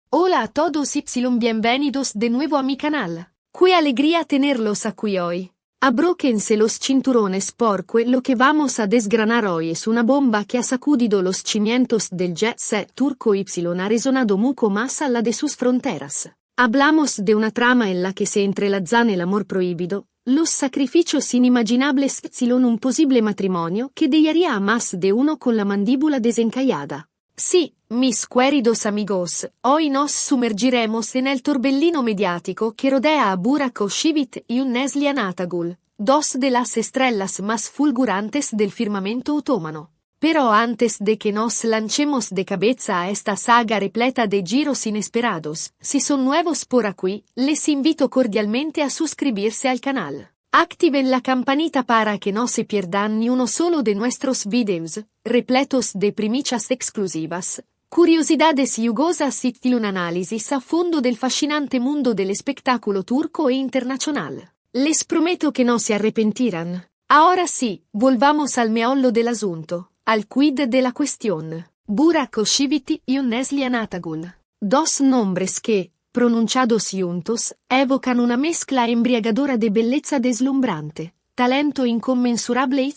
Hola a todos y bienvenidos de nuevo a mi canal. Qué alegría tenerlos aquí hoy. Abróquense los cinturones porque lo que vamos a desgranar hoy es una bomba que ha sacudido los cimientos del jet set turco y ha resonado mucho más allá de sus fronteras. Hablamos de una trama en la que se entrelazan el amor prohibido, los sacrificios inimaginables y un posible matrimonio que dejaría a más de uno con la mandíbula desencallada. Sí, mis queridos amigos, hoy nos sumergiremos en el torbellino mediático que rodea a Burak Özçivit y Neslihan Atagul, dos de las estrellas más fulgurantes del firmamento otomano. Pero antes de que nos lancemos de cabeza a esta saga repleta de giros inesperados, si son nuevos por aquí, les invito cordialmente a suscribirse al canal. Activen la campanita para que no se pierdan ni uno solo de nuestros videos, repletos de primicias exclusivas, curiosidades jugosas y un análisis a fondo del fascinante mundo del espectáculo turco e internacional. Les prometo que no se arrepentirán. Ahora sí, volvamos al meollo del asunto, al quid de la cuestión. Burak Özçivit y Neslihan Atagul. Dos nombres que, pronunciados juntos, evocan una mezcla embriagadora de belleza deslumbrante, talento inconmensurable y,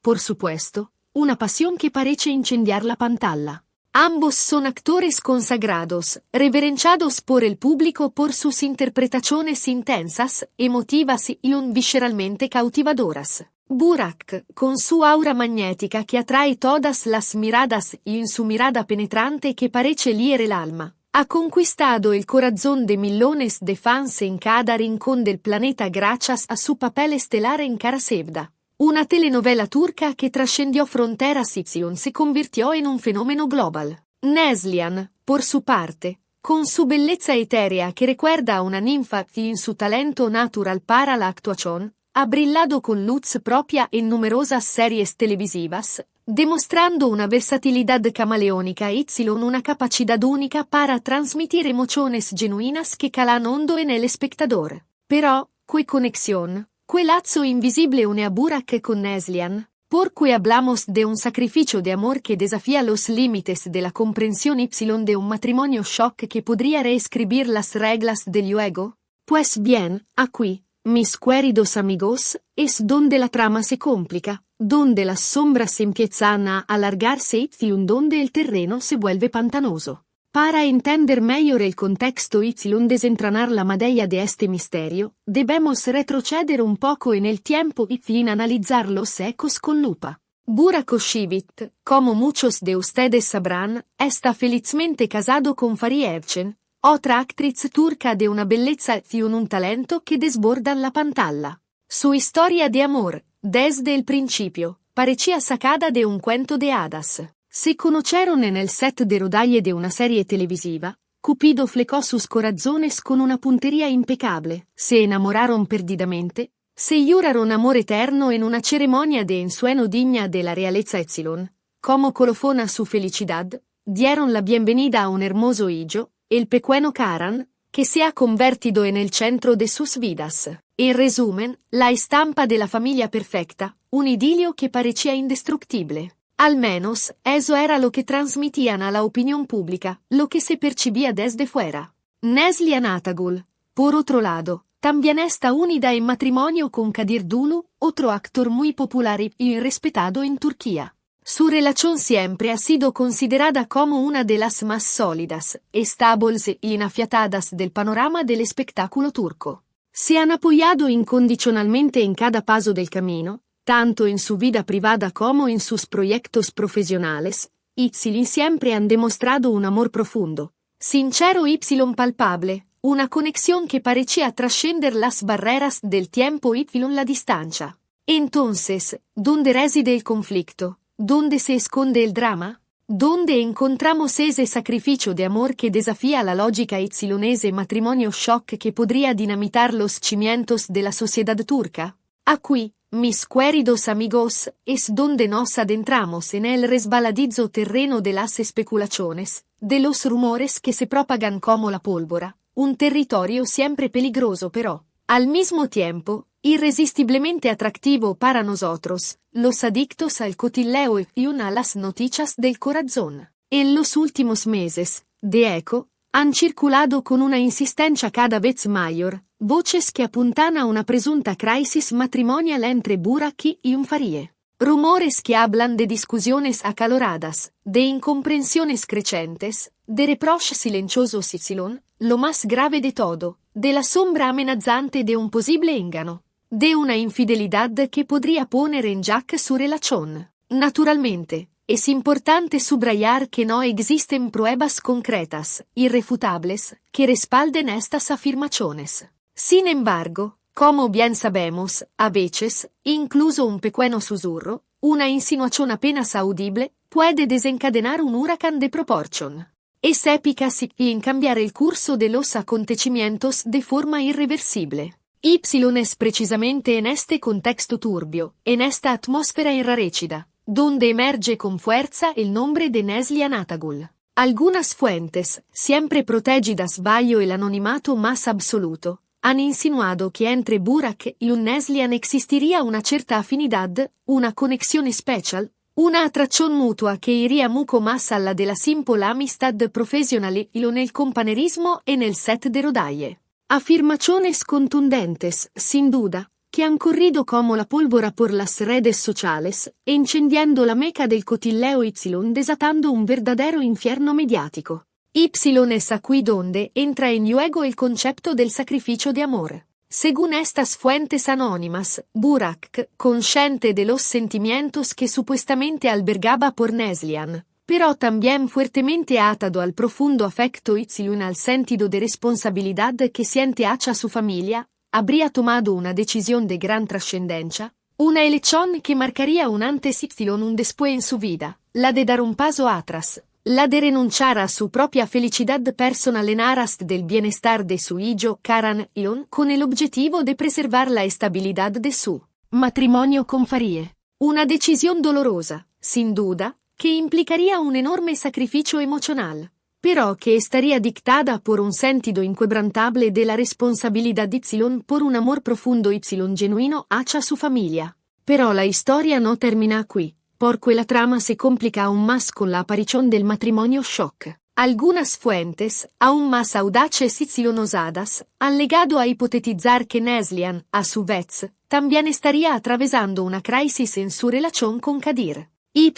por supuesto, una pasión que parece incendiar la pantalla. Ambos son actores consagrados, reverenciados por el público por sus interpretaciones intensas, emotivas y visceralmente cautivadoras. Burak, con su aura magnética que atrae todas las miradas y en su mirada penetrante que parece lier el alma, ha conquistado el corazón de millones de fans en cada rincón del planeta gracias a su papel estelar en Karasevda, una telenovela turca que trascendió fronteras y se convirtió en un fenómeno global. Neslihan, por su parte, con su belleza etérea que recuerda a una ninfa y en su talento natural para la actuación, ha brillado con luz propia en numerosas series televisivas, demostrando una versatilidad camaleónica y una capacidad única para transmitir emociones genuinas que calan hondo en el espectador. Pero, qué conexión, qué lazo invisible une a Burak con Neslihan, porque hablamos de un sacrificio de amor que desafía los límites de la comprensión y de un matrimonio shock que podría reescribir las reglas del juego. Pues bien, aquí, mis queridos amigos, es donde la trama se complica, donde las sombras empiezan a alargarse y donde el terreno se vuelve pantanoso. Para entender mejor el contexto y desentrañar la materia de este misterio, debemos retroceder un poco en el tiempo y analizar los ecos con lupa. Burak Özçivit, como muchos de ustedes sabrán, está felizmente casado con Fariye Evcen, otra actriz turca de una belleza y un talento que desbordan la pantalla. Su historia de amor, desde el principio, parecía sacada de un cuento de hadas. Se conocieron en el set de rodaje de una serie televisiva, Cupido flecó sus corazones con una puntería impecable, se enamoraron perdidamente, se juraron amor eterno en una ceremonia de ensueño digna de la realeza Epsilon, como colofón a su felicidad, dieron la bienvenida a un hermoso hijo, el pequeño Karan, que se ha convertido en el centro de sus vidas. En resumen, la estampa de la familia perfecta, un idilio que parecía indestructible. Al menos, eso era lo que transmitían a la opinión pública, lo que se percibía desde fuera. Neslihan Atagul, por otro lado, también está unida en matrimonio con Kadir Dulu, otro actor muy popular y respetado en Turquía. Su relación siempre ha sido considerada como una de las más sólidas, estables y inafiatadas del panorama del espectáculo turco. Se han apoyado incondicionalmente en cada paso del camino, tanto en su vida privada como en sus proyectos profesionales, y siempre han demostrado un amor profundo, sincero y palpable, una conexión que parecía trascender las barreras del tiempo y la distancia. Entonces, ¿dónde reside el conflicto? ¿Dónde se esconde el drama? ¿Dónde encontramos ese sacrificio de amor que desafía la lógica epsilonese matrimonio shock que podría dinamitar los cimientos de la sociedad turca? Aquí, mis queridos amigos, es donde nos adentramos en el resbaladizo terreno de las especulaciones, de los rumores que se propagan como la pólvora, un territorio siempre peligroso pero, al mismo tiempo, irresistiblemente atractivo para nosotros, los adictos al cotilleo y a las noticias del corazón. En los últimos meses, de hecho, Han circulado con una insistencia cada vez mayor voces que apuntan a una presunta crisis matrimonial entre Burak y Farie. Rumores que hablan de discusiones acaloradas, de incomprensiones crecientes, de reproches silenciosos y, lo más grave de todo, de la sombra amenazante de un posible engano, de una infidelidad que podría poner en jaque su relación. Naturalmente, es importante subrayar que no existen pruebas concretas, irrefutables, que respalden estas afirmaciones. Sin embargo, como bien sabemos, a veces, incluso un pequeño susurro, una insinuación apenas audible, puede desencadenar un huracán de proporción. Es épica y en cambiar el curso de los acontecimientos de forma irreversible. Y es precisamente en este contexto turbio, en esta atmósfera enrarecida, donde emerge con fuerza el nombre de Neslihan Atagul. Algunas fuentes, siempre protegidas bajo el anonimato más absoluto, han insinuado que entre Burak y Neslihan existiría una cierta afinidad, una conexión especial, una atracción mutua que iría mucho más allá de la simple amistad profesional y en el compañerismo en el set de rodaje. Afirmaciones contundentes, sin duda, que han corrido como la pólvora por las redes sociales, encendiendo la meca del cotilleo Y, desatando un verdadero infierno mediático. Y es aquí donde entra en juego el concepto del sacrificio de amor. Según estas fuentes anónimas, Burak, consciente de los sentimientos que supuestamente albergaba por Neslihan, pero también fuertemente atado al profundo afecto Y al sentido de responsabilidad que siente hacia su familia, habría tomado una decisión de gran trascendencia, una elección que marcaría un antes Y un después en su vida, la de dar un paso atrás, la de renunciar a su propia felicidad personal en aras del bienestar de su hijo Karan Ilon con el objetivo de preservar la estabilidad de su matrimonio con Farie. Una decisión dolorosa, sin duda, que implicaría un enorme sacrificio emocional, pero que estaría dictada por un sentido inquebrantable de la responsabilidad Y por un amor profundo Y genuino hacia su familia. Pero la historia no termina aquí, porque la trama se complica aún más con la aparición del matrimonio shock. Algunas fuentes, aún más audaces y osadas, han llegado a hipotetizar que Neslihan, a su vez, también estaría atravesando una crisis en su relación con Kadir. Y,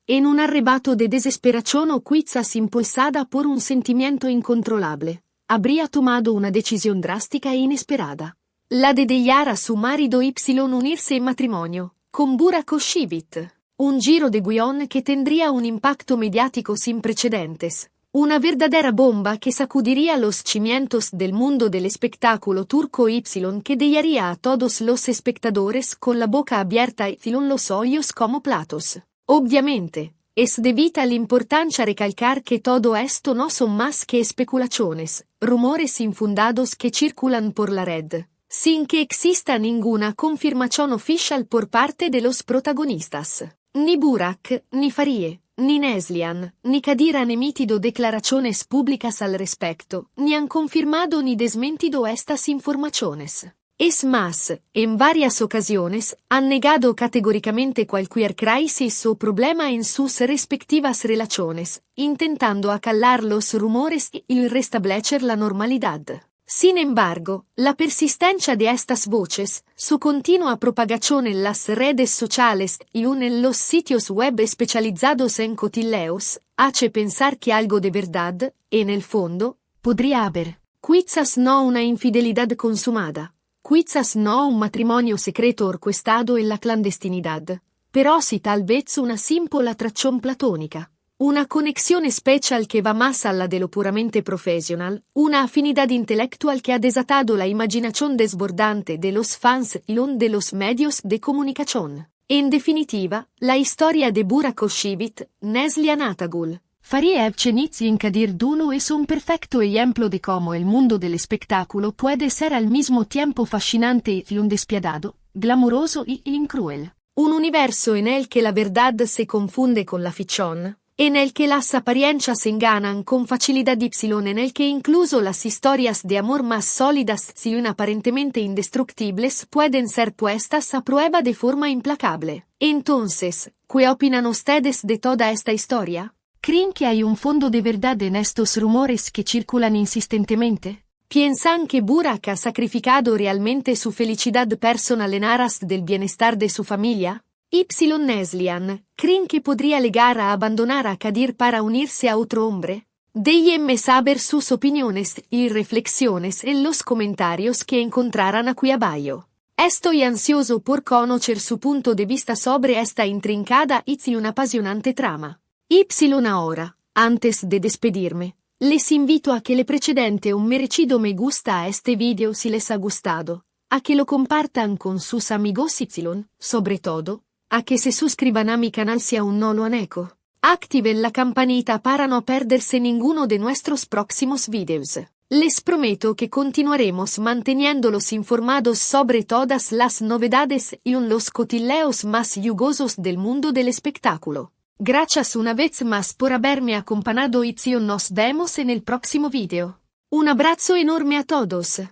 en un arrebato de desesperación o quizás impulsada por un sentimiento incontrolable, habría tomado una decisión drástica e inesperada. La de dejar a su marido Y unirse en matrimonio, con Burak Oshivit. Un giro de guión que tendría un impacto mediático sin precedentes. Una verdadera bomba que sacudiría los cimientos del mundo del espectáculo turco Y que dejaría a todos los espectadores con la boca abierta y los ojos como platos. Obviamente, es de vital importancia recalcar que todo esto no son más que especulaciones, rumores infundados que circulan por la red, sin que exista ninguna confirmación oficial por parte de los protagonistas. Ni Burak, ni Farie, ni Neslihan, ni Kadir han emitido declaraciones públicas al respecto, ni han confirmado ni desmentido estas informaciones. Es más, en varias ocasiones, han negado categóricamente cualquier crisis o problema en sus respectivas relaciones, intentando acallar los rumores y restablecer la normalidad. Sin embargo, la persistencia de estas voces, su continua propagación en las redes sociales y en los sitios web especializados en cotilleos, hace pensar que algo de verdad, en el fondo, podría haber. Quizás no una infidelidad consumada, quizás no un matrimonio secreto orquestado en la clandestinidad, pero sí tal vez una simple atracción platónica. Una conexión especial que va más allá de lo puramente profesional, una afinidad intelectual que ha desatado la imaginación desbordante de los fans y de los medios de comunicación. En definitiva, la historia de Burak Oshivit, Neslihan Atagul, Farie Evcenitz Kadir Duno es un perfecto ejemplo de cómo el mundo del espectáculo puede ser al mismo tiempo fascinante y despiadado, glamuroso y cruel. Un universo en el que la verdad se confunde con la ficción, en el que las apariencias enganan con facilidad Y en el que incluso las historias de amor más sólidas y aparentemente indestructibles pueden ser puestas a prueba de forma implacable. Entonces, ¿qué opinan ustedes de toda esta historia? ¿Creen que hay un fondo de verdad en estos rumores que circulan insistentemente? ¿Piensan que Burak ha sacrificado realmente su felicidad personal en aras del bienestar de su familia? Y. Neslian, ¿creen que podría llegar a abandonar a Kadir para unirse a otro hombre? Déjenme saber sus opiniones y reflexiones en los comentarios que encontrarán aquí abajo. Estoy ansioso por conocer su punto de vista sobre esta intrincada y una apasionante trama. Y ahora, antes de despedirme, les invito a que le precedente un merecido me gusta a este video si les ha gustado, a que lo compartan con sus amigos y, sobre todo, a que se suscriban a mi canal si aún no lo han hecho. Activen la campanita para no perderse ninguno de nuestros próximos videos. Les prometo que continuaremos manteniéndolos informados sobre todas las novedades y los cotilleos más jugosos del mundo del espectáculo. Gracias una vez más por haberme acompañado y nos vemos en el próximo video. Un abrazo enorme a todos.